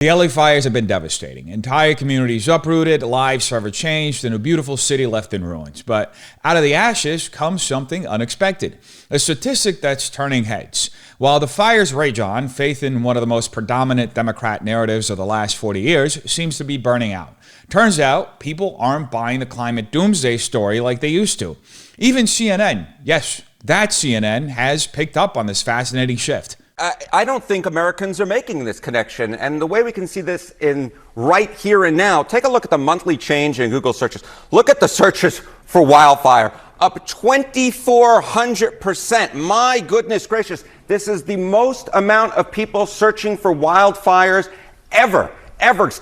The LA fires have been devastating. Entire communities uprooted, lives forever changed, and a beautiful city left in ruins. But out of the ashes comes something unexpected, a statistic that's turning heads. While the fires rage on, faith in one of the most predominant Democrat narratives of the last 40 years seems to be burning out. Turns out, people aren't buying the climate doomsday story like they used to. Even CNN, yes, that CNN, has picked up on this fascinating shift. I don't think Americans are making this connection. And the way we can see this in right here and now, take a look at the monthly change in Google searches. Look at the searches for wildfire, up 2,400%. My goodness gracious. This is the most amount of people searching for wildfires ever,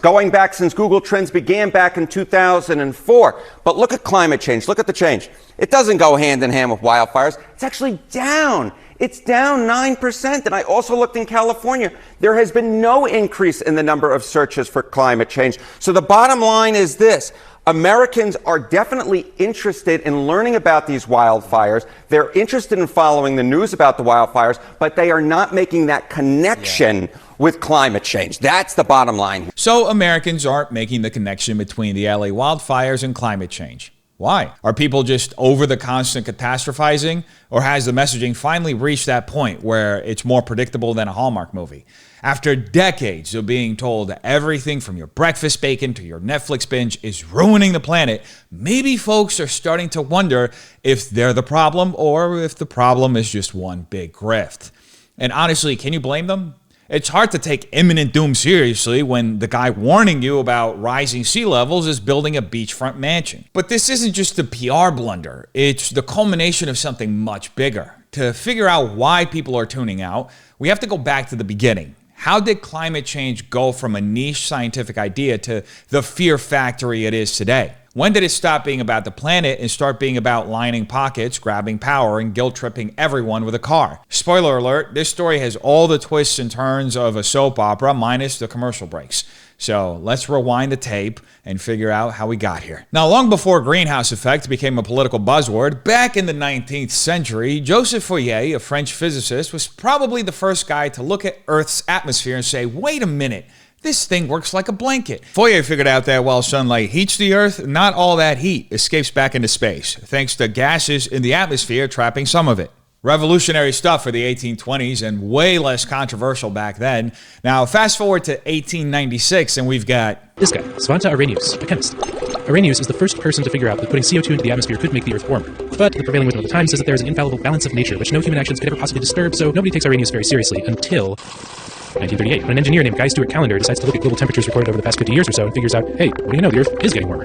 going back since Google Trends began back in 2004. But look at climate change. Look at the change. It doesn't go hand in hand with wildfires. It's actually down. It's down 9%. And I also looked in California. There has been no increase in the number of searches for climate change. So the bottom line is this. Americans are definitely interested in learning about these wildfires. They're interested in following the news about the wildfires, but they are not making that connection with climate change. That's the bottom line. So Americans aren't making the connection between the LA wildfires and climate change. Why? Are people just over the constant catastrophizing? Or has the messaging finally reached that point where it's more predictable than a Hallmark movie? After decades of being told that everything from your breakfast bacon to your Netflix binge is ruining the planet, maybe folks are starting to wonder if they're the problem or if the problem is just one big grift. And honestly, can you blame them? It's hard to take imminent doom seriously when the guy warning you about rising sea levels is building a beachfront mansion. But this isn't just a PR blunder. It's the culmination of something much bigger. To figure out why people are tuning out, we have to go back to the beginning. How did climate change go from a niche scientific idea to the fear factory it is today? When did it stop being about the planet and start being about lining pockets, grabbing power, and guilt-tripping everyone with a car? Spoiler alert, this story has all the twists and turns of a soap opera minus the commercial breaks. So let's rewind the tape and figure out how we got here. Now, long before greenhouse effect became a political buzzword, back in the 19th century, Joseph Fourier, a French physicist, was probably the first guy to look at Earth's atmosphere and say, wait a minute, this thing works like a blanket. Fourier figured out that while sunlight heats the Earth, not all that heat escapes back into space, thanks to gases in the atmosphere trapping some of it. Revolutionary stuff for the 1820s and way less controversial back then. Now, fast forward to 1896 and we've got this guy, Svante Arrhenius, a chemist. Arrhenius is the first person to figure out that putting CO2 into the atmosphere could make the Earth warmer. But the prevailing wisdom of the time says that there is an infallible balance of nature which no human actions could ever possibly disturb, so nobody takes Arrhenius very seriously until 1938, when an engineer named Guy Stewart Callender decides to look at global temperatures recorded over the past 50 years or so and figures out, hey, what do you know, the Earth is getting warmer.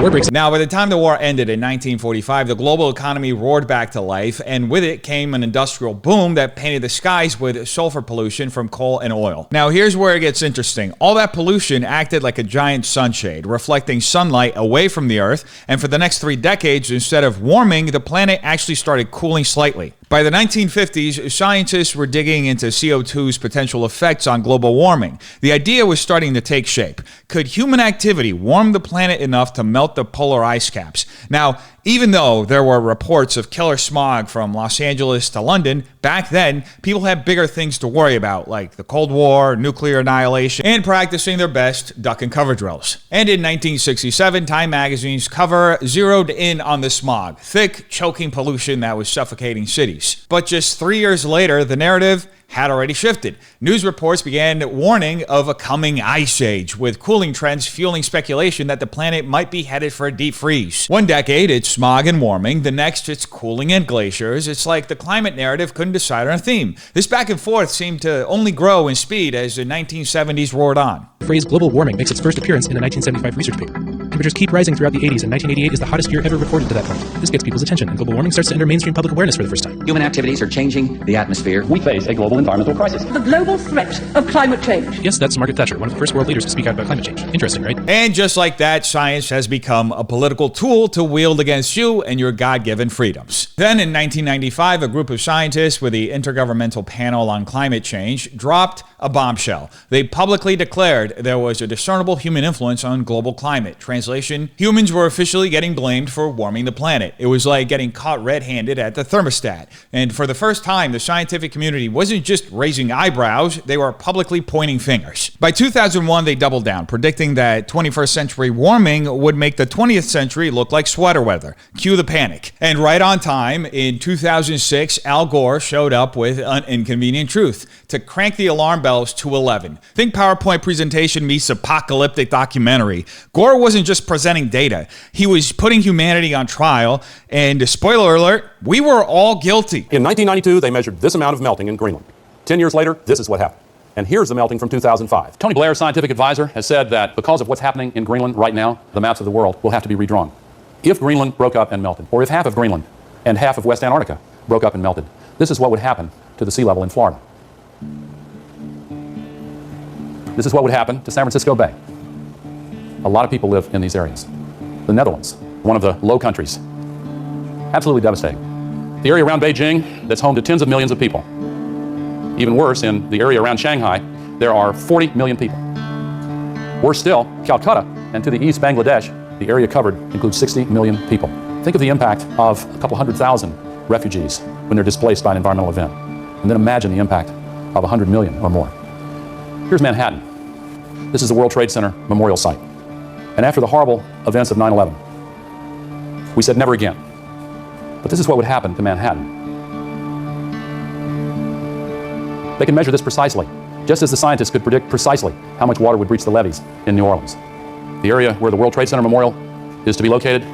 War breaks. Now, by the time the war ended in 1945, the global economy roared back to life, and with it came an industrial boom that painted the skies with sulfur pollution from coal and oil. Now, here's where it gets interesting. All that pollution acted like a giant sunshade, reflecting sunlight away from the Earth, and for the next 3 decades, instead of warming, the planet actually started cooling slightly. By the 1950s, scientists were digging into CO2's potential effects on global warming. The idea was starting to take shape. Could human activity warm the planet enough to melt the polar ice caps? Now, even though there were reports of killer smog from Los Angeles to London, back then, people had bigger things to worry about, like the Cold War, nuclear annihilation, and practicing their best duck and cover drills. And in 1967, Time magazine's cover zeroed in on the smog, thick, choking pollution that was suffocating cities. But just 3 years later, the narrative had already shifted. News reports began warning of a coming ice age, with cooling trends fueling speculation that the planet might be headed for a deep freeze. One decade, it's smog and warming. The next, it's cooling and glaciers. It's like the climate narrative couldn't decide on a theme. This back and forth seemed to only grow in speed as the 1970s roared on. The phrase global warming makes its first appearance in a 1975 research paper. Temperatures keep rising throughout the 80s, and 1988 is the hottest year ever recorded to that point. This gets people's attention, and global warming starts to enter mainstream public awareness for the first time. Human activities are changing the atmosphere. We face a global environmental crisis. The global threat of climate change. Yes, that's Margaret Thatcher, one of the first world leaders to speak out about climate change. Interesting, right? And just like that, science has become a political tool to wield against you and your God-given freedoms. Then in 1995, a group of scientists with the Intergovernmental Panel on Climate Change dropped a bombshell. They publicly declared there was a discernible human influence on global climate. Translation, humans were officially getting blamed for warming the planet. It was like getting caught red-handed at the thermostat. And for the first time, the scientific community wasn't just raising eyebrows, they were publicly pointing fingers. By 2001, they doubled down, predicting that 21st century warming would make the 20th century look like sweater weather. Cue the panic. And right on time, in 2006, Al Gore showed up with an inconvenient truth to crank the alarm bells to 11. Think PowerPoint presentation meets apocalyptic documentary. Gore wasn't just presenting data. He was putting humanity on trial, and spoiler alert, we were all guilty. In 1992, they measured this amount of melting in Greenland. 10 years later, this is what happened. And here's the melting from 2005. Tony Blair, scientific advisor, has said that because of what's happening in Greenland right now, the maps of the world will have to be redrawn. If Greenland broke up and melted, or if half of Greenland and half of West Antarctica broke up and melted, this is what would happen to the sea level in Florida. This is what would happen to San Francisco Bay. A lot of people live in these areas. The Netherlands, one of the low countries, absolutely devastating. The area around Beijing, that's home to tens of millions of people. Even worse, in the area around Shanghai, there are 40 million people. Worse still, Calcutta, and to the east, Bangladesh, the area covered includes 60 million people. Think of the impact of a couple 100,000 refugees when they're displaced by an environmental event. And then imagine the impact of 100 million or more. Here's Manhattan. This is the World Trade Center memorial site. And after the horrible events of 9/11, we said never again. But this is what would happen to Manhattan. They can measure this precisely, just as the scientists could predict precisely how much water would breach the levees in New Orleans. The area where the World Trade Center memorial is to be located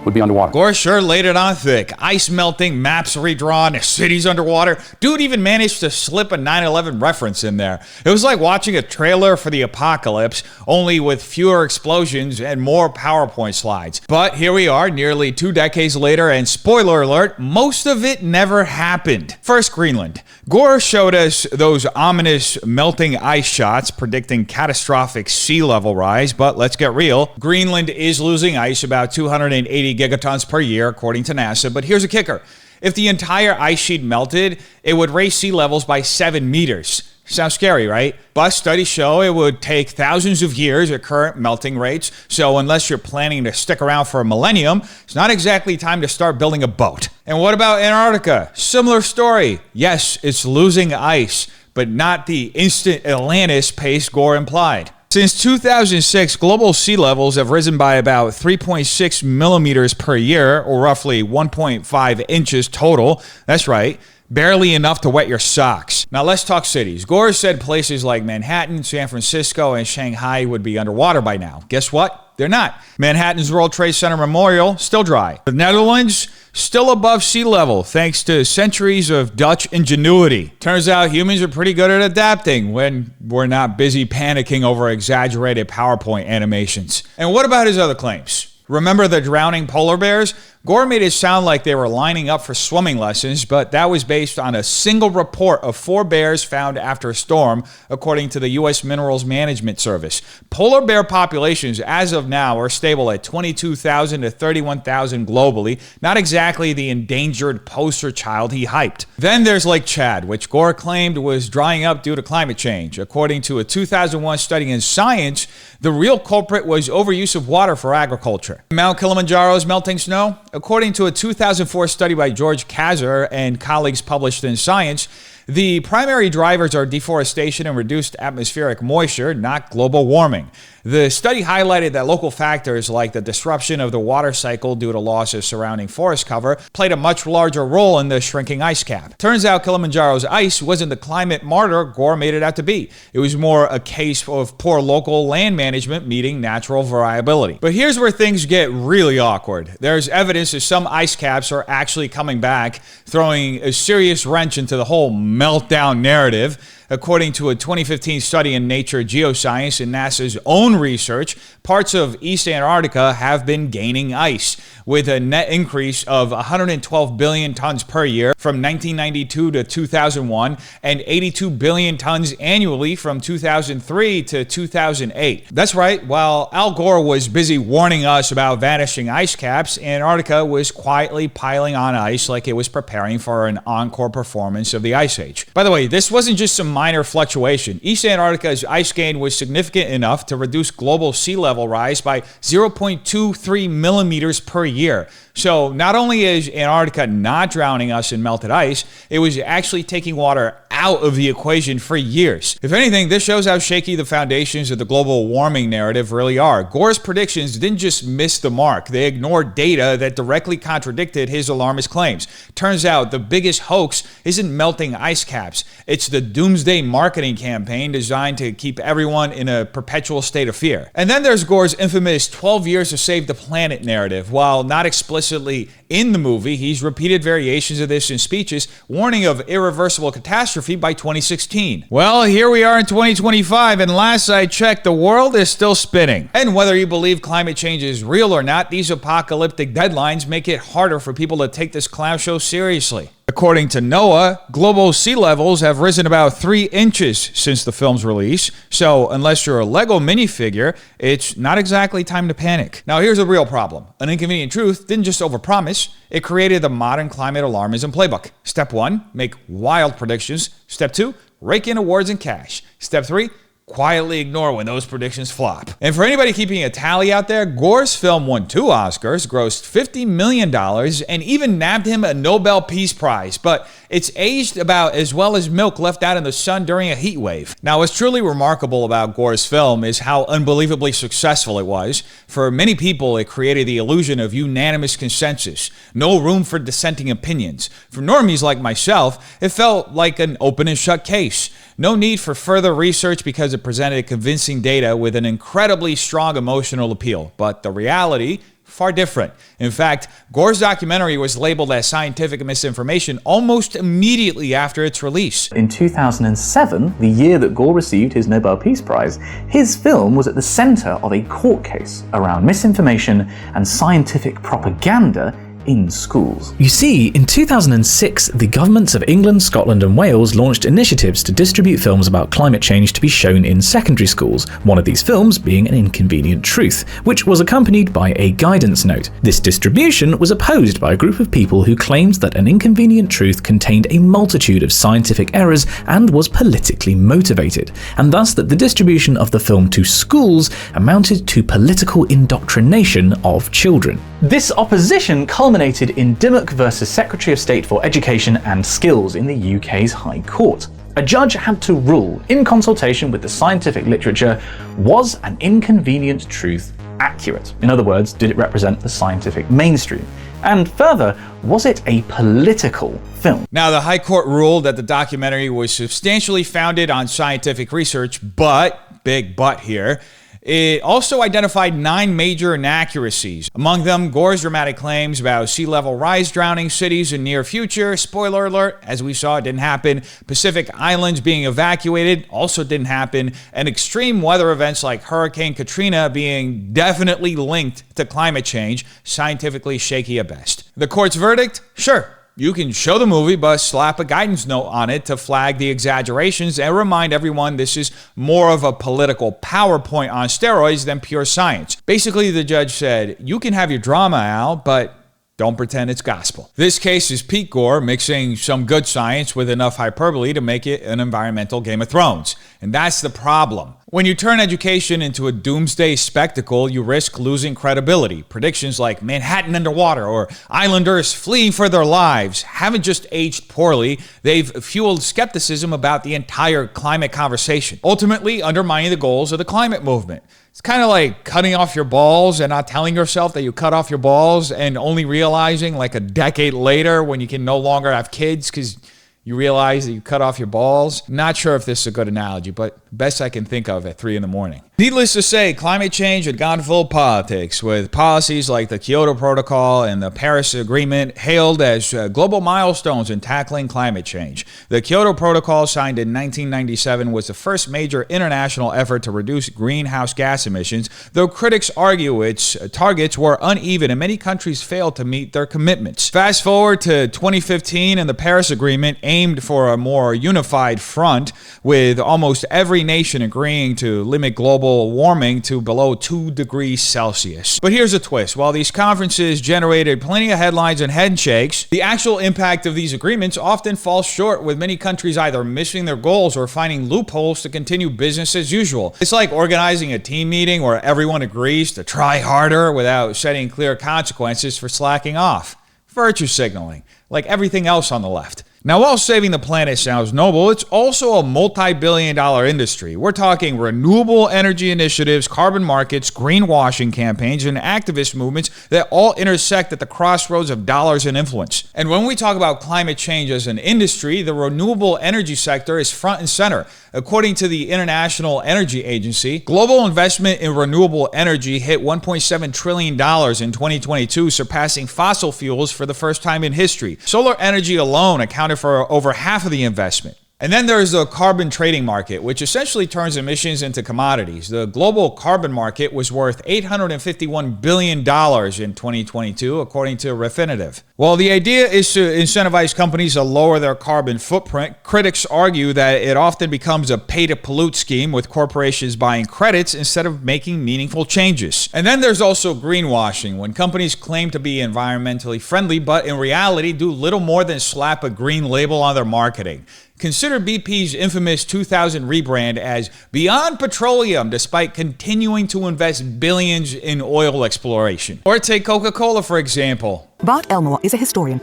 would be underwater. Gore sure laid it on thick. Ice melting, maps redrawn, cities underwater. Dude even managed to slip a 9/11 reference in there. It was like watching a trailer for the apocalypse, only with fewer explosions and more PowerPoint slides. But here we are, nearly 2 decades later, and spoiler alert, most of it never happened. First, Greenland. Gore showed us those ominous melting ice shots predicting catastrophic sea level rise, but let's get real. Greenland is losing ice about 280 gigatons per year, according to NASA, but here's a kicker. If the entire ice sheet melted, it would raise sea levels by 7 meters. Sounds scary, right? But studies show it would take thousands of years at current melting rates, so unless you're planning to stick around for a millennium, it's not exactly time to start building a boat. And what about Antarctica? Similar story. Yes, it's losing ice, but not the instant Atlantis pace Gore implied. Since 2006, global sea levels have risen by about 3.6 millimeters per year, or roughly 1.5 inches total. That's right. Barely enough to wet your socks. Now let's talk cities. Gore said places like Manhattan, San Francisco, and Shanghai would be underwater by now. Guess what? They're not. Manhattan's World Trade Center Memorial, still dry. The Netherlands, still above sea level, thanks to centuries of Dutch ingenuity. Turns out humans are pretty good at adapting when we're not busy panicking over exaggerated PowerPoint animations. And what about his other claims? Remember the drowning polar bears? Gore made it sound like they were lining up for swimming lessons, but that was based on a single report of 4 bears found after a storm, according to the U.S. Minerals Management Service. Polar bear populations, as of now, are stable at 22,000 to 31,000 globally, not exactly the endangered poster child he hyped. Then there's Lake Chad, which Gore claimed was drying up due to climate change. According to a 2001 study in Science, the real culprit was overuse of water for agriculture. Mount Kilimanjaro's melting snow? According to a 2004 study by George Kazar and colleagues published in Science, the primary drivers are deforestation and reduced atmospheric moisture, not global warming. The study highlighted that local factors like the disruption of the water cycle due to loss of surrounding forest cover played a much larger role in the shrinking ice cap. Turns out Kilimanjaro's ice wasn't the climate martyr Gore made it out to be. It was more a case of poor local land management meeting natural variability. But here's where things get really awkward. There's evidence that some ice caps are actually coming back, throwing a serious wrench into the whole meltdown narrative. According to a 2015 study in Nature Geoscience and NASA's own research, parts of East Antarctica have been gaining ice, with a net increase of 112 billion tons per year from 1992 to 2001 and 82 billion tons annually from 2003 to 2008. That's right, while Al Gore was busy warning us about vanishing ice caps, Antarctica was quietly piling on ice like it was preparing for an encore performance of the Ice Age. By the way, this wasn't just some minor fluctuation. East Antarctica's ice gain was significant enough to reduce global sea level rise by 0.23 millimeters per year. So not only is Antarctica not drowning us in melted ice, it was actually taking water out of the equation for years. If anything, this shows how shaky the foundations of the global warming narrative really are. Gore's predictions didn't just miss the mark, they ignored data that directly contradicted his alarmist claims. Turns out the biggest hoax isn't melting ice caps, it's the doomsday marketing campaign designed to keep everyone in a perpetual state of fear. And then there's Gore's infamous 12 years to save the planet narrative. While not explicitly in the movie, he's repeated variations of this in speeches, warning of irreversible catastrophe by 2016. Well, here we are in 2025, and last I checked, the world is still spinning. And whether you believe climate change is real or not, these apocalyptic deadlines make it harder for people to take this clown show seriously. According to NOAA, global sea levels have risen about 3 inches since the film's release, so unless you're a Lego minifigure, it's not exactly time to panic. Now here's a real problem. An Inconvenient Truth didn't just overpromise, it created the modern climate alarmism playbook. Step 1, make wild predictions. Step 2, rake in awards and cash. Step 3, quietly ignore when those predictions flop. And for anybody keeping a tally out there, Gore's film won 2 Oscars, grossed $50 million, and even nabbed him a Nobel Peace Prize. But it's aged about as well as milk left out in the sun during a heat wave. Now, what's truly remarkable about Gore's film is how unbelievably successful it was. For many people, it created the illusion of unanimous consensus, no room for dissenting opinions. For normies like myself, it felt like an open and shut case. No need for further research because it presented convincing data with an incredibly strong emotional appeal. But the reality, far different. In fact, Gore's documentary was labeled as scientific misinformation almost immediately after its release. In 2007, the year that Gore received his Nobel Peace Prize, his film was at the center of a court case around misinformation and scientific propaganda in schools. You see, in 2006, the governments of England, Scotland and Wales launched initiatives to distribute films about climate change to be shown in secondary schools, one of these films being An Inconvenient Truth, which was accompanied by a guidance note. This distribution was opposed by a group of people who claimed that An Inconvenient Truth contained a multitude of scientific errors and was politically motivated, and thus that the distribution of the film to schools amounted to political indoctrination of children. This opposition culminated in Dimmock versus Secretary of State for Education and Skills in the UK's High Court. A judge had to rule, in consultation with the scientific literature, was An Inconvenient Truth accurate? In other words, did it represent the scientific mainstream? And further, was it a political film? Now, the High Court ruled that the documentary was substantially founded on scientific research, but, big but here, it also identified 9 major inaccuracies. Among them, Gore's dramatic claims about sea level rise drowning cities in near future. Spoiler alert, as we saw, it didn't happen. Pacific Islands being evacuated also didn't happen. And extreme weather events like Hurricane Katrina being definitely linked to climate change, scientifically shaky at best. The court's verdict? Sure. You can show the movie, but slap a guidance note on it to flag the exaggerations and remind everyone this is more of a political PowerPoint on steroids than pure science. Basically, the judge said, you can have your drama, Al, but don't pretend it's gospel. This case is Pete Gore mixing some good science with enough hyperbole to make it an environmental Game of Thrones. And that's the problem. When you turn education into a doomsday spectacle, you risk losing credibility. Predictions like Manhattan underwater or islanders fleeing for their lives haven't just aged poorly, they've fueled skepticism about the entire climate conversation, ultimately undermining the goals of the climate movement. It's kind of like cutting off your balls and not telling yourself that you cut off your balls and only realizing like a decade later when you can no longer have kids because you realize that you cut off your balls. Not sure if this is a good analogy, but best I can think of at 3 in the morning. Needless to say, climate change had gone full politics, with policies like the Kyoto Protocol and the Paris Agreement hailed as global milestones in tackling climate change. The Kyoto Protocol, signed in 1997, was the first major international effort to reduce greenhouse gas emissions, though critics argue its targets were uneven and many countries failed to meet their commitments. Fast forward to 2015 and the Paris Agreement aimed aimed for a more unified front, with almost every nation agreeing to limit global warming to below 2 degrees Celsius. But here's a twist. While these conferences generated plenty of headlines and handshakes, the actual impact of these agreements often falls short, with many countries either missing their goals or finding loopholes to continue business as usual. It's like organizing a team meeting where everyone agrees to try harder without setting clear consequences for slacking off. Virtue signaling, like everything else on the left. Now, while saving the planet sounds noble, it's also a multi-billion-dollar industry. We're talking renewable energy initiatives, carbon markets, greenwashing campaigns, and activist movements that all intersect at the crossroads of dollars and influence. And when we talk about climate change as an industry, the renewable energy sector is front and center. According to the International Energy Agency, global investment in renewable energy hit $1.7 trillion in 2022, surpassing fossil fuels for the first time in history. Solar energy alone accounted for over half of the investment. And then there's the carbon trading market, which essentially turns emissions into commodities. The global carbon market was worth $851 billion in 2022, according to Refinitiv. While the idea is to incentivize companies to lower their carbon footprint, critics argue that it often becomes a pay-to-pollute scheme, with corporations buying credits instead of making meaningful changes. And then there's also greenwashing, when companies claim to be environmentally friendly, but in reality do little more than slap a green label on their marketing. Consider BP's infamous 2000 rebrand as Beyond Petroleum, despite continuing to invest billions in oil exploration. Or take Coca-Cola, for example. Bart Elmore is a historian.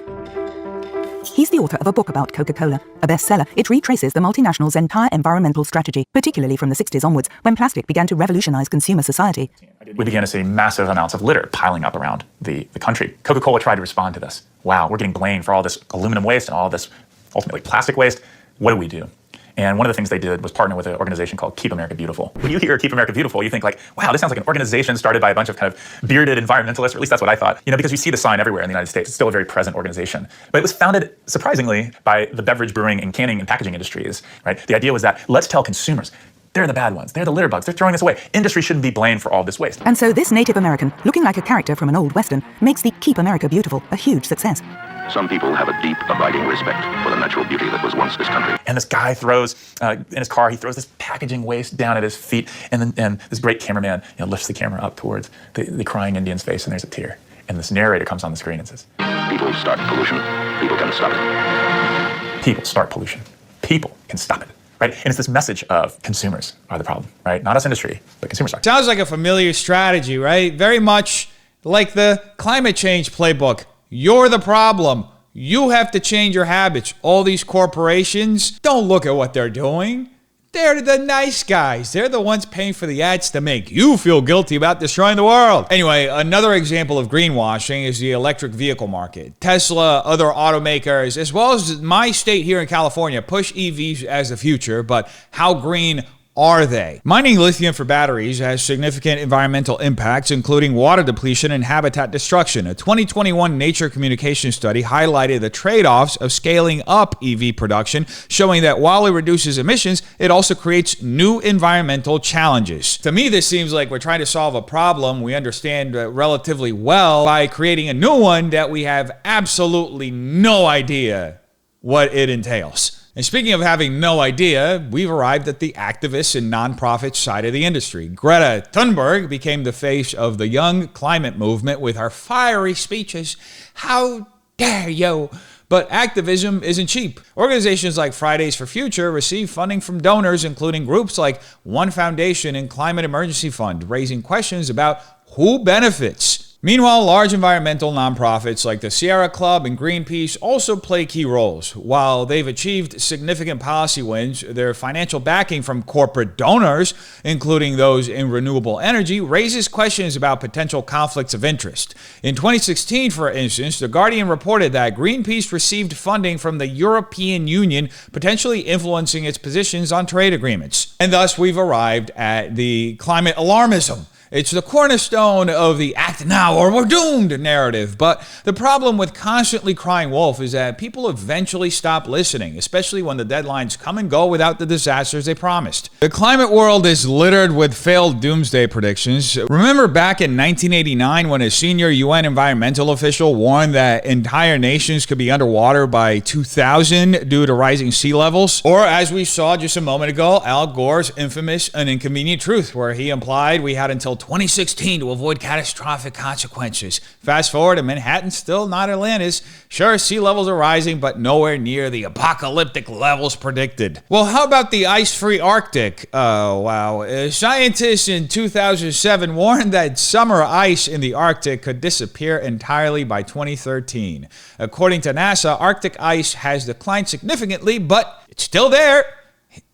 He's the author of a book about Coca-Cola, a bestseller. It retraces the multinational's entire environmental strategy, particularly from the 60s onwards, when plastic began to revolutionize consumer society. We began to see massive amounts of litter piling up around the country. Coca-Cola tried to respond to this. Wow, we're getting blamed for all this aluminum waste and all this ultimately plastic waste. What do we do? And one of the things they did was partner with an organization called Keep America Beautiful. When you hear Keep America Beautiful, you think like, wow, this sounds like an organization started by a bunch of kind of bearded environmentalists, or at least that's what I thought, because you see the sign everywhere in the United States. It's still a very present organization. But it was founded, surprisingly, by the beverage, brewing, and canning and packaging industries, right? The idea was that let's tell consumers, they're the bad ones. They're the litter bugs. They're throwing this away. Industry shouldn't be blamed for all this waste. And so this Native American, looking like a character from an old Western, makes the Keep America Beautiful a huge success. Some people have a deep, abiding respect for the natural beauty that was once this country. And this guy throws, in his car, he throws this packaging waste down at his feet, and this great cameraman lifts the camera up towards the crying Indian's face, and there's a tear. And this narrator comes on the screen and says, People start pollution. People can stop it. People start pollution. People can stop it. Right? And it's this message of consumers are the problem, right? Not us industry, but consumers are. Sounds like a familiar strategy, right? Very much like the climate change playbook. You're the problem. You have to change your habits. All these corporations, don't look at what they're doing. They're the nice guys. They're the ones paying for the ads to make you feel guilty about destroying the world. Anyway, another example of greenwashing is the electric vehicle market. Tesla, other automakers, as well as my state here in California, push EVs as the future, but how green are they? Mining lithium for batteries has significant environmental impacts, including water depletion and habitat destruction. A 2021 Nature Communications study highlighted the trade-offs of scaling up EV production, showing that while it reduces emissions, it also creates new environmental challenges. To me, this seems like we're trying to solve a problem we understand relatively well by creating a new one that we have absolutely no idea what it entails. And speaking of having no idea, we've arrived at the activists and nonprofit side of the industry. Greta Thunberg became the face of the young climate movement with her fiery speeches. How dare you? But activism isn't cheap. Organizations like Fridays for Future receive funding from donors, including groups like One Foundation and Climate Emergency Fund, raising questions about who benefits. Meanwhile, large environmental nonprofits like the Sierra Club and Greenpeace also play key roles. While they've achieved significant policy wins, their financial backing from corporate donors, including those in renewable energy, raises questions about potential conflicts of interest. In 2016, for instance, The Guardian reported that Greenpeace received funding from the European Union, potentially influencing its positions on trade agreements. And thus, we've arrived at the climate alarmism. It's the cornerstone of the act now or we're doomed narrative. But the problem with constantly crying wolf is that people eventually stop listening, especially when the deadlines come and go without the disasters they promised. The climate world is littered with failed doomsday predictions. Remember back in 1989 when a senior UN environmental official warned that entire nations could be underwater by 2000 due to rising sea levels? Or as we saw just a moment ago, Al Gore's infamous An Inconvenient Truth, where he implied we had until 2016 to avoid catastrophic consequences. Fast forward, and Manhattan's still not Atlantis. Sure, sea levels are rising, but nowhere near the apocalyptic levels predicted. Well, how about the ice-free Arctic? Oh, wow. Scientists in 2007 warned that summer ice in the Arctic could disappear entirely by 2013. According to NASA, Arctic ice has declined significantly, but it's still there.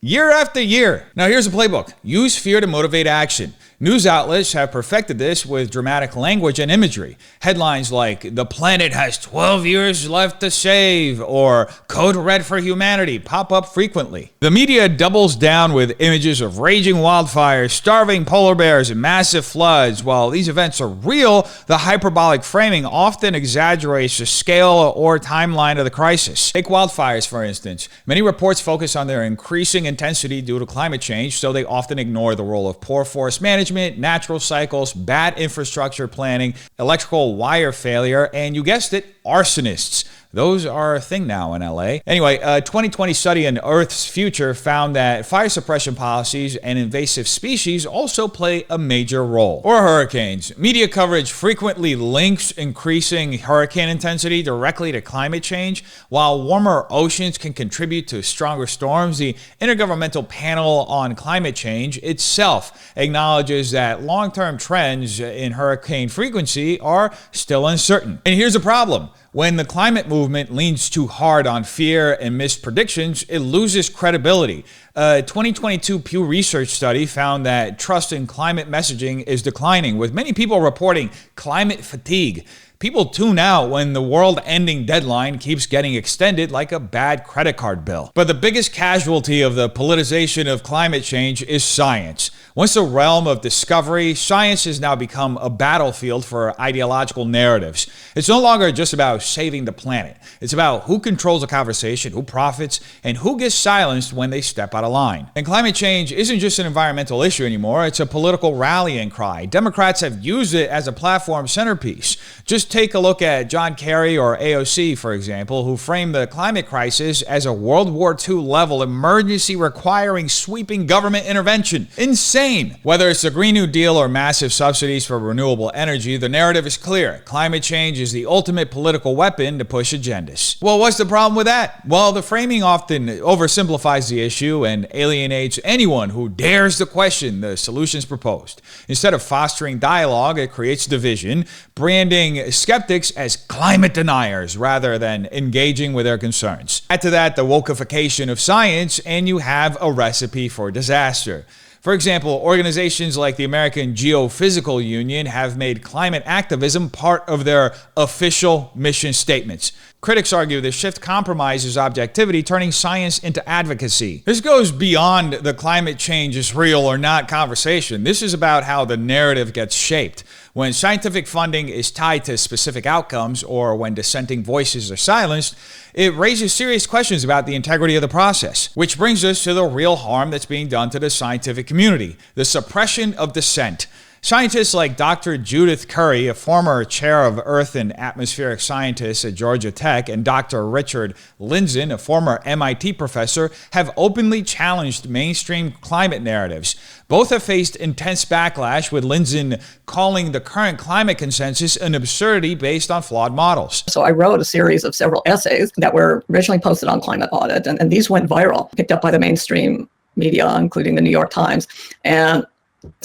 Year after year. Now here's a playbook. Use fear to motivate action. News outlets have perfected this with dramatic language and imagery. Headlines like, "The planet has 12 years left to save," or "Code Red for Humanity" pop up frequently. The media doubles down with images of raging wildfires, starving polar bears, and massive floods. While these events are real, the hyperbolic framing often exaggerates the scale or timeline of the crisis. Take wildfires, for instance. Many reports focus on their increasing intensity due to climate change, so they often ignore the role of poor forest management, natural cycles, bad infrastructure planning, electrical wire failure, and you guessed it, arsonists. Those are a thing now in LA. Anyway, a 2020 study in Earth's Future found that fire suppression policies and invasive species also play a major role. Or hurricanes. Media coverage frequently links increasing hurricane intensity directly to climate change. While warmer oceans can contribute to stronger storms, the Intergovernmental Panel on Climate Change itself acknowledges that long-term trends in hurricane frequency are still uncertain. And here's the problem. When the climate movement leans too hard on fear and missed predictions, it loses credibility. A 2022 Pew Research study found that trust in climate messaging is declining, with many people reporting climate fatigue. People tune out when the world-ending deadline keeps getting extended like a bad credit card bill. But the biggest casualty of the politicization of climate change is science. Once the realm of discovery, science has now become a battlefield for ideological narratives. It's no longer just about saving the planet. It's about who controls the conversation, who profits, and who gets silenced when they step out of line. And climate change isn't just an environmental issue anymore, it's a political rallying cry. Democrats have used it as a platform centerpiece. Just take a look at John Kerry or AOC, for example, who framed the climate crisis as a World War II level emergency requiring sweeping government intervention. Insane! Whether it's the Green New Deal or massive subsidies for renewable energy, the narrative is clear. Climate change is the ultimate political weapon to push agendas. Well, what's the problem with that? Well, the framing often oversimplifies the issue and alienates anyone who dares to question the solutions proposed. Instead of fostering dialogue, it creates division, branding skeptics as climate deniers rather than engaging with their concerns. Add to that the wokeification of science, and you have a recipe for disaster. For example, organizations like the American Geophysical Union have made climate activism part of their official mission statements. Critics argue this shift compromises objectivity, turning science into advocacy. This goes beyond the climate change is real or not conversation. This is about how the narrative gets shaped. When scientific funding is tied to specific outcomes, or when dissenting voices are silenced, it raises serious questions about the integrity of the process. Which brings us to the real harm that's being done to the scientific community: the suppression of dissent. Scientists like Dr. Judith Curry, a former chair of Earth and Atmospheric Scientists at Georgia Tech, and Dr. Richard Lindzen, a former MIT professor, have openly challenged mainstream climate narratives. Both have faced intense backlash, with Lindzen calling the current climate consensus an absurdity based on flawed models. So I wrote a series of several essays that were originally posted on Climate Audit, and these went viral, picked up by the mainstream media, including the New York Times. And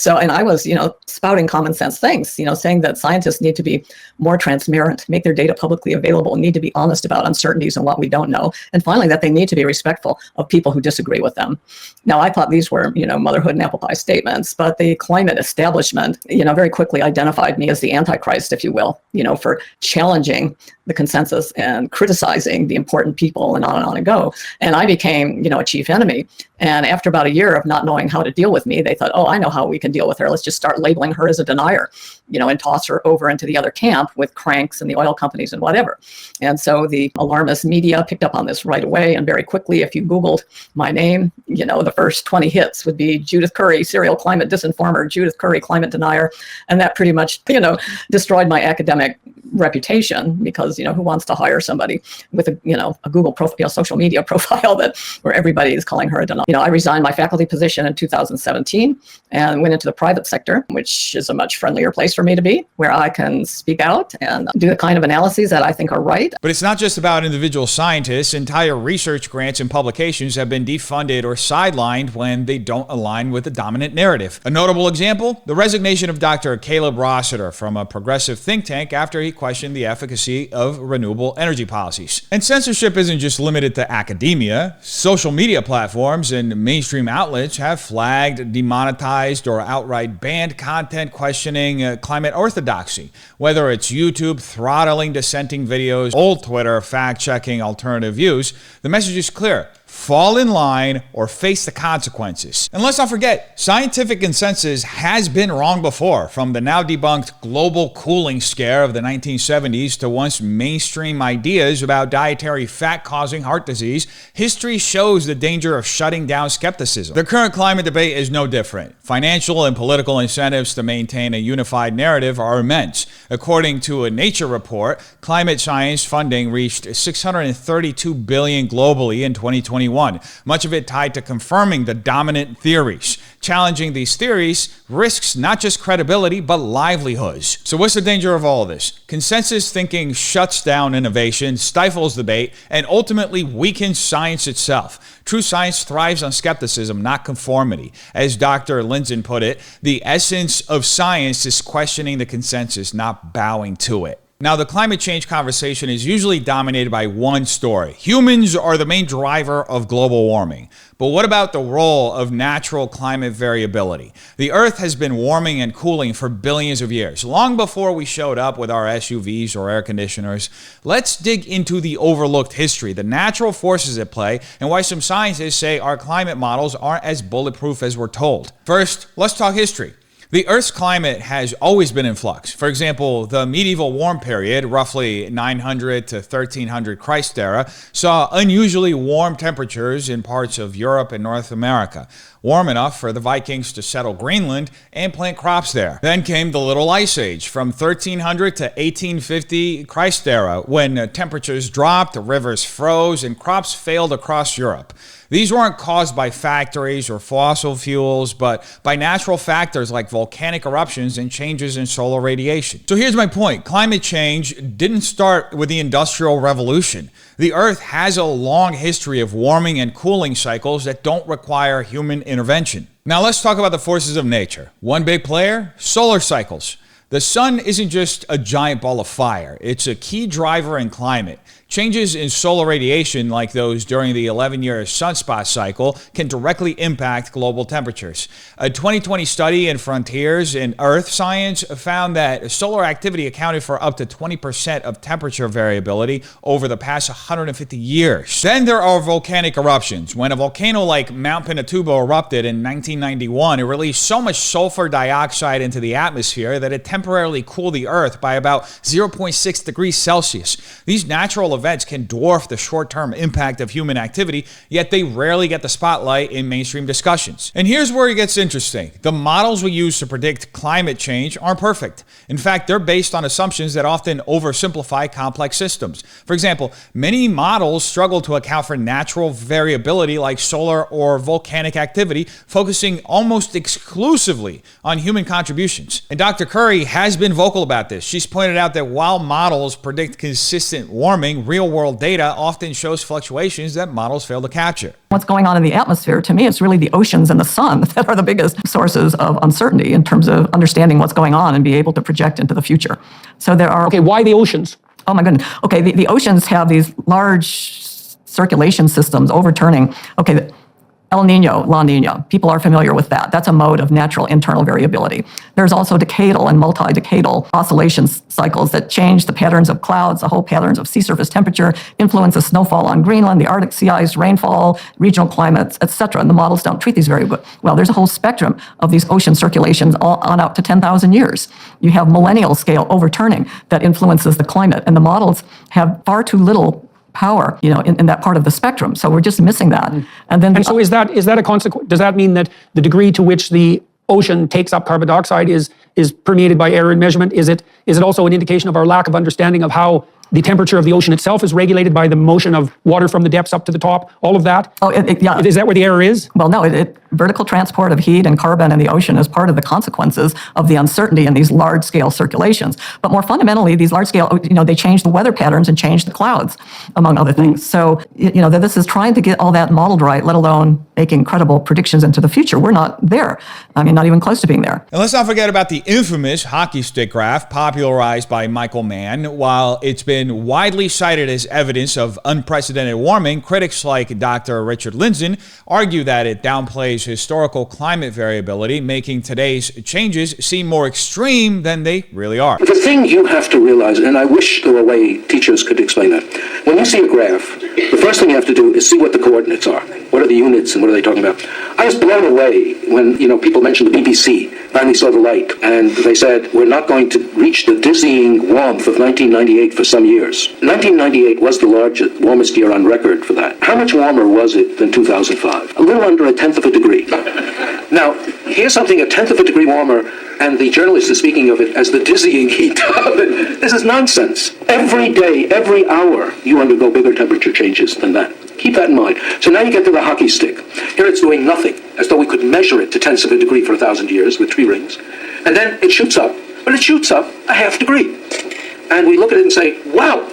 I was, spouting common sense things, saying that scientists need to be more transparent, make their data publicly available, need to be honest about uncertainties and what we don't know. And finally, that they need to be respectful of people who disagree with them. Now, I thought these were, motherhood and apple pie statements, but the climate establishment, very quickly identified me as the Antichrist, if you will, for challenging the consensus and criticizing the important people, and on it go. And I became, a chief enemy. And after about a year of not knowing how to deal with me, they thought, oh, I know how how we can deal with her. Let's just start labeling her as a denier, and toss her over into the other camp with cranks and the oil companies and whatever. And so the alarmist media picked up on this right away, and very quickly, if you Googled my name, the first 20 hits would be Judith Curry, serial climate disinformer, Judith Curry, climate denier. And that pretty much, destroyed my academic reputation, because, who wants to hire somebody with a Google profile, social media profile where everybody is calling her a denier. I resigned my faculty position in 2017 and went into the private sector, which is a much friendlier place for me to be, where I can speak out and do the kind of analyses that I think are right. But it's not just about individual scientists. Entire research grants and publications have been defunded or sidelined when they don't align with the dominant narrative. A notable example, the resignation of Dr. Caleb Rossiter from a progressive think tank after he questioned the efficacy of renewable energy policies. And censorship isn't just limited to academia. Social media platforms and mainstream outlets have flagged, demonetized, or outright banned content questioning climate orthodoxy. Whether it's YouTube throttling dissenting videos, old Twitter fact-checking alternative views, the message is clear. Fall in line or face the consequences. And let's not forget, scientific consensus has been wrong before, from the now debunked global cooling scare of the 1970s to once mainstream ideas about dietary fat causing heart disease. History shows the danger of shutting down skepticism. The current climate debate is no different. Financial and political incentives to maintain a unified narrative are immense. According to a Nature report, climate science funding reached $632 billion globally in 2021. Much of it tied to confirming the dominant theories. Challenging these theories risks not just credibility, but livelihoods. So what's the danger of all of this? Consensus thinking shuts down innovation, stifles debate, and ultimately weakens science itself. True science thrives on skepticism, not conformity. As Dr. Lindzen put it, the essence of science is questioning the consensus, not bowing to it. Now, the climate change conversation is usually dominated by one story. Humans are the main driver of global warming. But what about the role of natural climate variability? The Earth has been warming and cooling for billions of years, long before we showed up with our SUVs or air conditioners. Let's dig into the overlooked history, the natural forces at play, and why some scientists say our climate models aren't as bulletproof as we're told. First, let's talk history. The Earth's climate has always been in flux. For example, the medieval warm period, roughly 900 to 1300 Christ era, saw unusually warm temperatures in parts of Europe and North America, warm enough for the Vikings to settle Greenland and plant crops there. Then came the Little Ice Age, from 1300 to 1850 Christ era, when temperatures dropped, rivers froze, and crops failed across Europe. These weren't caused by factories or fossil fuels, but by natural factors like volcanic eruptions and changes in solar radiation. So here's my point. Climate change didn't start with the Industrial Revolution. The Earth has a long history of warming and cooling cycles that don't require human intervention. Now let's talk about the forces of nature. One big player, solar cycles. The sun isn't just a giant ball of fire. It's a key driver in climate. Changes in solar radiation, like those during the 11-year sunspot cycle, can directly impact global temperatures. A 2020 study in Frontiers in Earth Science found that solar activity accounted for up to 20% of temperature variability over the past 150 years. Then there are volcanic eruptions. When a volcano like Mount Pinatubo erupted in 1991, it released so much sulfur dioxide into the atmosphere that it temporarily cooled the Earth by about 0.6 degrees Celsius. These natural events can dwarf the short-term impact of human activity, yet they rarely get the spotlight in mainstream discussions. And here's where it gets interesting. The models we use to predict climate change aren't perfect. In fact, they're based on assumptions that often oversimplify complex systems. For example, many models struggle to account for natural variability like solar or volcanic activity, focusing almost exclusively on human contributions. And Dr. Curry has been vocal about this. She's pointed out that while models predict consistent warming, real-world data often shows fluctuations that models fail to capture. What's going on in the atmosphere, to me, it's really the oceans and the sun that are the biggest sources of uncertainty in terms of understanding what's going on and be able to project into the future. So there are... Okay, why the oceans? Oh my goodness. Okay, the oceans have these large circulation systems overturning. Okay, El Nino, La Nina. People are familiar with that. That's a mode of natural internal variability. There's also decadal and multi-decadal oscillation cycles that change the patterns of clouds, the whole patterns of sea surface temperature, influence the snowfall on Greenland, the Arctic sea ice, rainfall, regional climates, etc. And the models don't treat these very well. There's a whole spectrum of these ocean circulations all on out to 10,000 years. You have millennial scale overturning that influences the climate, and the models have far too little power, in that part of the spectrum. So we're just missing that. And so is that a consequence? Does that mean that the degree to which the ocean takes up carbon dioxide is permeated by error in measurement? Is it also an indication of our lack of understanding of how the temperature of the ocean itself is regulated by the motion of water from the depths up to the top? All of that? Yeah. Is that where the error is? Well, no. Vertical transport of heat and carbon in the ocean is part of the consequences of the uncertainty in these large-scale circulations. But more fundamentally, these large-scale, they change the weather patterns and change the clouds, among other things. So, this is trying to get all that modeled right, let alone making credible predictions into the future. We're not there. Not even close to being there. And let's not forget about the infamous hockey stick graph popularized by Michael Mann. While it's been widely cited as evidence of unprecedented warming, critics like Dr. Richard Lindzen argue that it downplays historical climate variability, making today's changes seem more extreme than they really are. The thing you have to realize, and I wish there were a way teachers could explain that, when you see a graph, the first thing you have to do is see what the coordinates are. What are the units and what are they talking about? I was blown away when, people mentioned the BBC finally saw the light, and they said, we're not going to reach the dizzying warmth of 1998 for some years. 1998 was the warmest year on record for that. How much warmer was it than 2005? A little under a tenth of a degree. Now, here's something a tenth of a degree warmer, and the journalist is speaking of it as the dizzying heat of it. This is nonsense. Every day, every hour, you undergo bigger temperature changes than that. Keep that in mind. So now you get to the hockey stick. Here it's doing nothing, as though we could measure it to tenths of a degree for 1,000 years with 3 rings. And then it shoots up, but it shoots up a half degree. And we look at it and say, wow.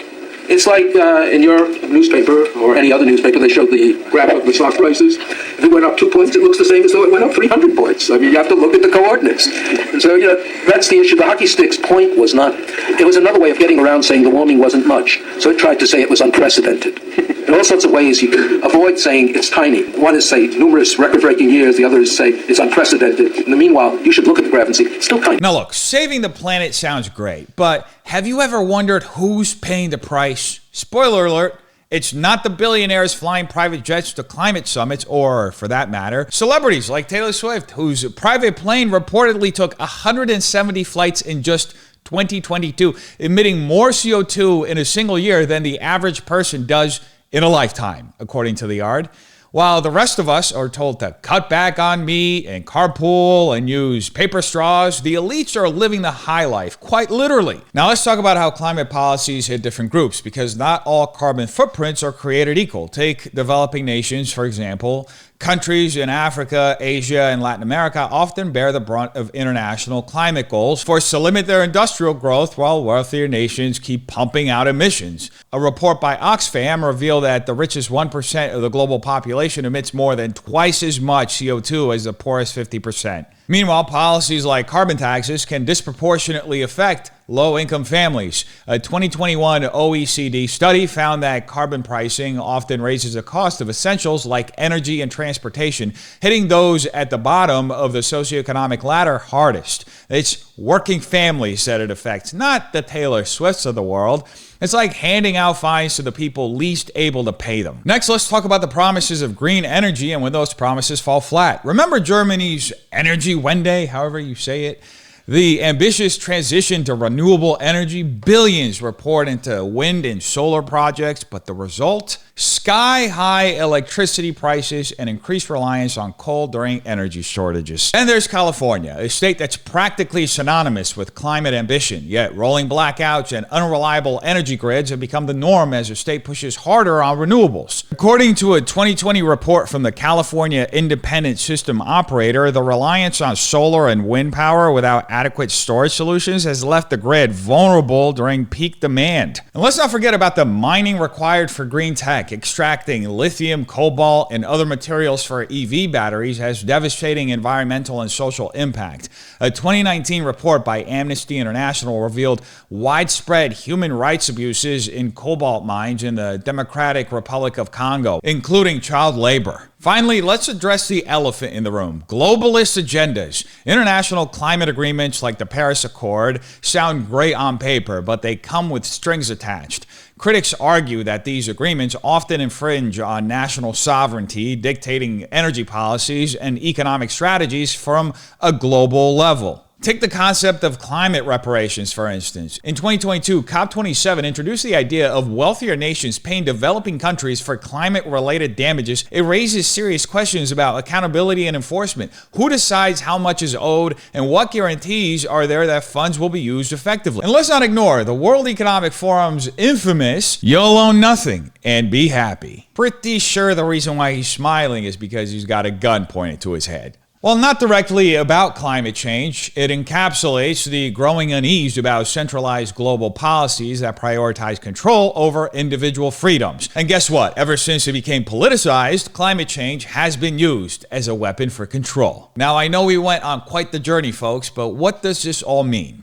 It's like in your newspaper or any other newspaper, they showed the graph of the stock prices. If it went up 2 points, it looks the same as though it went up 300 points. You have to look at the coordinates. And so, that's the issue. The hockey stick's point was not, it was another way of getting around saying the warming wasn't much. So it tried to say it was unprecedented. In all sorts of ways, you can avoid saying it's tiny. One is say numerous record-breaking years. The other is say it's unprecedented. In the meanwhile, you should look at the graph and see it's still tiny. Now look, saving the planet sounds great, but have you ever wondered who's paying the price? Spoiler alert, it's not the billionaires flying private jets to climate summits, or for that matter, celebrities like Taylor Swift, whose private plane reportedly took 170 flights in just 2022, emitting more CO2 in a single year than the average person does in a lifetime, according to the Yard. While the rest of us are told to cut back on meat and carpool and use paper straws, the elites are living the high life, quite literally. Now let's talk about how climate policies hit different groups, because not all carbon footprints are created equal. Take developing nations, for example. Countries in Africa, Asia, and Latin America often bear the brunt of international climate goals, forced to limit their industrial growth while wealthier nations keep pumping out emissions. A report by Oxfam revealed that the richest 1% of the global population emits more than twice as much CO2 as the poorest 50%. Meanwhile, policies like carbon taxes can disproportionately affect low-income families. A 2021 OECD study found that carbon pricing often raises the cost of essentials like energy and transportation, hitting those at the bottom of the socioeconomic ladder hardest. It's working families that it affects, not the Taylor Swifts of the world. It's like handing out fines to the people least able to pay them. Next, let's talk about the promises of green energy and when those promises fall flat. Remember Germany's Energiewende, however you say it? The ambitious transition to renewable energy, billions were poured into wind and solar projects, but the result? Sky-high electricity prices and increased reliance on coal during energy shortages. And there's California, a state that's practically synonymous with climate ambition, yet rolling blackouts and unreliable energy grids have become the norm as the state pushes harder on renewables. According to a 2020 report from the California Independent System Operator, the reliance on solar and wind power without adequate storage solutions has left the grid vulnerable during peak demand. And let's not forget about the mining required for green tech. Extracting lithium, cobalt, and other materials for EV batteries has devastating environmental and social impact. A 2019 report by Amnesty International revealed widespread human rights abuses in cobalt mines in the Democratic Republic of Congo, including child labor. Finally, let's address the elephant in the room: globalist agendas. International climate agreements like the Paris Accord sound great on paper, but they come with strings attached. Critics argue that these agreements often infringe on national sovereignty, dictating energy policies and economic strategies from a global level. Take the concept of climate reparations, for instance. In 2022, COP27 introduced the idea of wealthier nations paying developing countries for climate-related damages. It raises serious questions about accountability and enforcement. Who decides how much is owed, and what guarantees are there that funds will be used effectively? And let's not ignore the World Economic Forum's infamous "you'll own nothing and be happy." Pretty sure the reason why he's smiling is because he's got a gun pointed to his head. While not directly about climate change, it encapsulates the growing unease about centralized global policies that prioritize control over individual freedoms. And guess what? Ever since it became politicized, climate change has been used as a weapon for control. Now, I know we went on quite the journey, folks, but what does this all mean?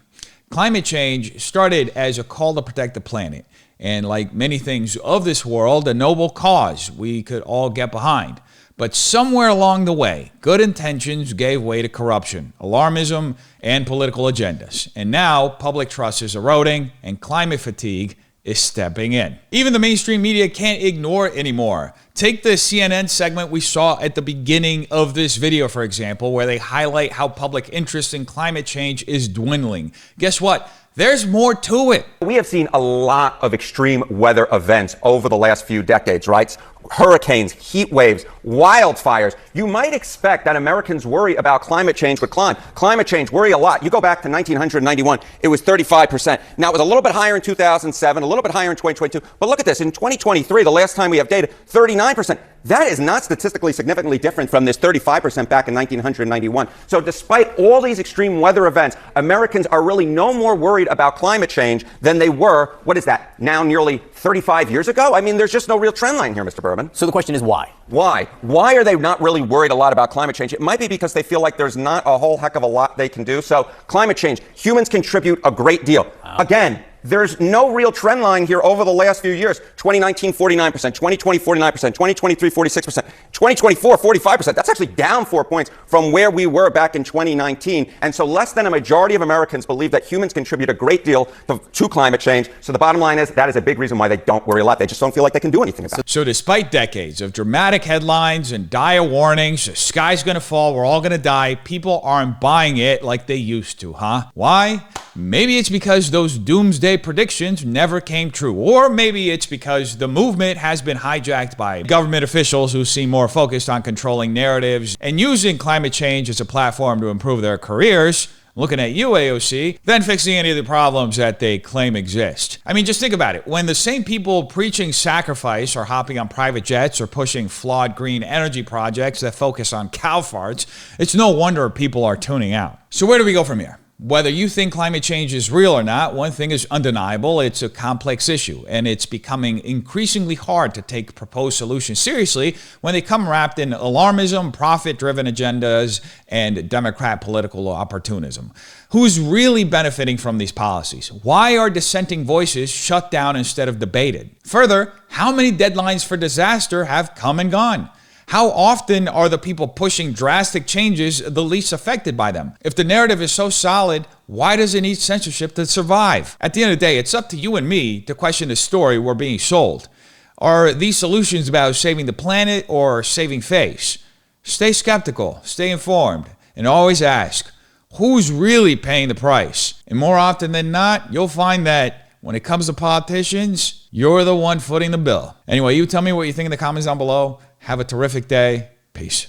Climate change started as a call to protect the planet, and like many things of this world, a noble cause we could all get behind. But somewhere along the way, good intentions gave way to corruption, alarmism, and political agendas. And now, public trust is eroding, and climate fatigue is stepping in. Even the mainstream media can't ignore it anymore. Take the CNN segment we saw at the beginning of this video, for example, where they highlight how public interest in climate change is dwindling. Guess what? There's more to it. We have seen a lot of extreme weather events over the last few decades, right? Hurricanes, heat waves, wildfires. You might expect that Americans worry about climate change would climb. Climate change worry a lot. You go back to 1991, it was 35%. Now, it was a little bit higher in 2007, a little bit higher in 2022. But look at this. In 2023, the last time we have data, 39%. That is not statistically significantly different from this 35% back in 1991. So despite all these extreme weather events, Americans are really no more worried about climate change than they were, what is that, now nearly 35 years ago? I mean, there's just no real trend line here, Mr. Berman. So the question is why? Why? Why are they not really worried a lot about climate change? It might be because they feel like there's not a whole heck of a lot they can do. So climate change, humans contribute a great deal. Wow. Again, there's no real trend line here over the last few years. 2019, 49%, 2020, 49%, 2023, 46%, 2024, 45%. That's actually down 4 points from where we were back in 2019. And so less than a majority of Americans believe that humans contribute a great deal to climate change. So the bottom line is that is a big reason why they don't worry a lot. They just don't feel like they can do anything about it. So despite decades of dramatic headlines and dire warnings, the sky's gonna fall, we're all gonna die, people aren't buying it like they used to, huh? Why? Maybe it's because those doomsday predictions never came true. Or maybe it's because the movement has been hijacked by government officials who seem more focused on controlling narratives and using climate change as a platform to improve their careers, looking at you, AOC, than fixing any of the problems that they claim exist. I mean, just think about it. When the same people preaching sacrifice are hopping on private jets or pushing flawed green energy projects that focus on cow farts, it's no wonder people are tuning out. So where do we go from here? Whether you think climate change is real or not, one thing is undeniable: it's a complex issue, and it's becoming increasingly hard to take proposed solutions seriously when they come wrapped in alarmism, profit-driven agendas, and Democrat political opportunism. Who's really benefiting from these policies? Why are dissenting voices shut down instead of debated? Further, how many deadlines for disaster have come and gone? How often are the people pushing drastic changes the least affected by them? If the narrative is so solid, why does it need censorship to survive? At the end of the day, it's up to you and me to question the story we're being sold. Are these solutions about saving the planet or saving face? Stay skeptical, stay informed, and always ask, who's really paying the price? And more often than not, you'll find that when it comes to politicians, you're the one footing the bill. Anyway, you tell me what you think in the comments down below. Have a terrific day. Peace.